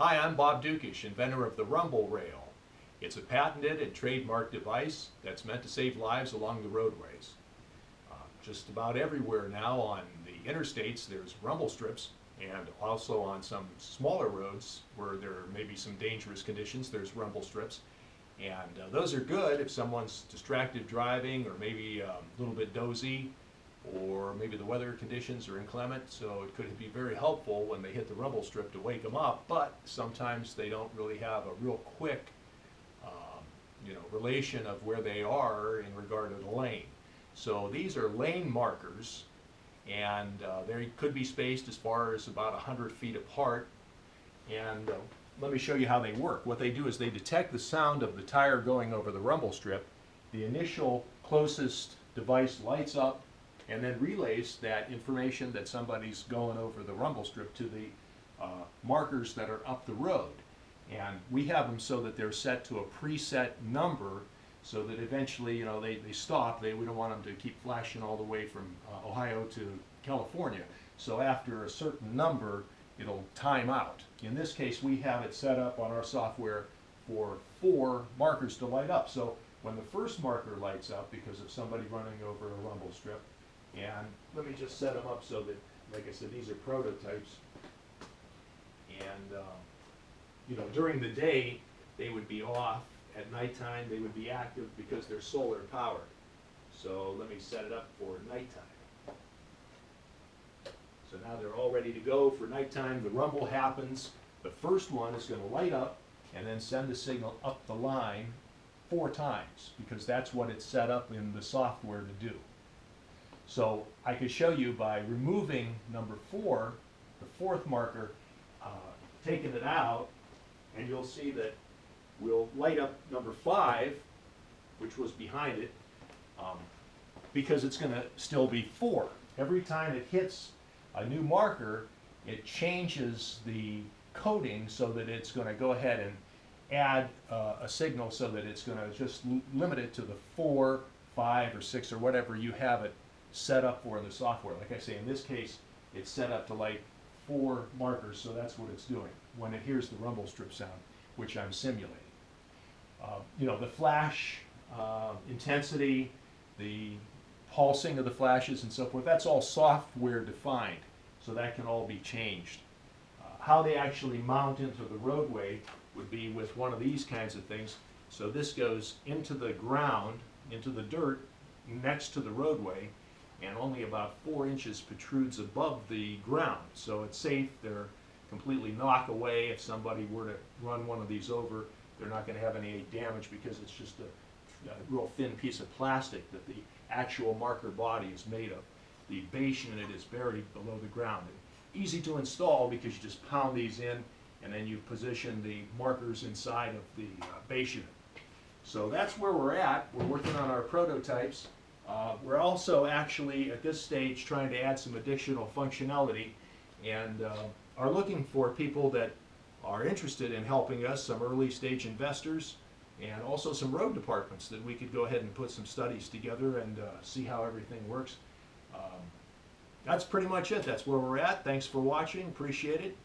Hi, I'm Bob Dukish, inventor of the Rumble Rail. It's a patented and trademarked device that's meant to save lives along the roadways. Just about everywhere now on the interstates there's rumble strips, and also on some smaller roads where there may be some dangerous conditions there's rumble strips. And those are good if someone's distracted driving, or maybe a little bit dozy, or maybe the weather conditions are inclement, so it could be very helpful when they hit the rumble strip to wake them up, but sometimes they don't really have a real quick relation of where they are in regard to the lane. So these are lane markers, and they could be spaced as far as about 100 feet apart. And let me show you how they work. What they do is they detect the sound of the tire going over the rumble strip. The initial closest device lights up and then relays that information that somebody's going over the rumble strip to the markers that are up the road. And we have them so that they're set to a preset number, so that eventually, they stop. We don't want them to keep flashing all the way from Ohio to California. So after a certain number, it'll time out. In this case, we have it set up on our software for 4 markers to light up. So when the first marker lights up because of somebody running over a rumble strip, and let me just set them up so that, like I said, these are prototypes. And during the day they would be off. At nighttime they would be active because they're solar powered. So let me set it up for nighttime. So now they're all ready to go for nighttime. The rumble happens. The first one is going to light up and then send the signal up the line 4 times, because that's what it's set up in the software to do. So I could show you by removing number 4, the 4th marker, taking it out, and you'll see that we'll light up number 5, which was behind it, because it's going to still be 4. Every time it hits a new marker, it changes the coding so that it's going to go ahead and add a signal, so that it's going to just limit it to the 4, 5, or 6, or whatever you have it set up for in the software. Like I say, in this case, it's set up to light 4 markers, so that's what it's doing when it hears the rumble strip sound, which I'm simulating. The flash intensity, the pulsing of the flashes and so forth, that's all software defined, so that can all be changed. How they actually mount into the roadway would be with one of these kinds of things. So this goes into the ground, into the dirt next to the roadway, and only about 4 inches protrudes above the ground. So it's safe. They're completely knock away. If somebody were to run one of these over, they're not going to have any damage, because it's just a real thin piece of plastic that the actual marker body is made of. The base unit is buried below the ground. And easy to install, because you just pound these in and then you position the markers inside of the base unit. So that's where we're at. We're working on our prototypes. We're also actually at this stage trying to add some additional functionality, and are looking for people that are interested in helping us, some early stage investors, and also some road departments that we could go ahead and put some studies together and see how everything works. That's pretty much it. That's where we're at. Thanks for watching. Appreciate it.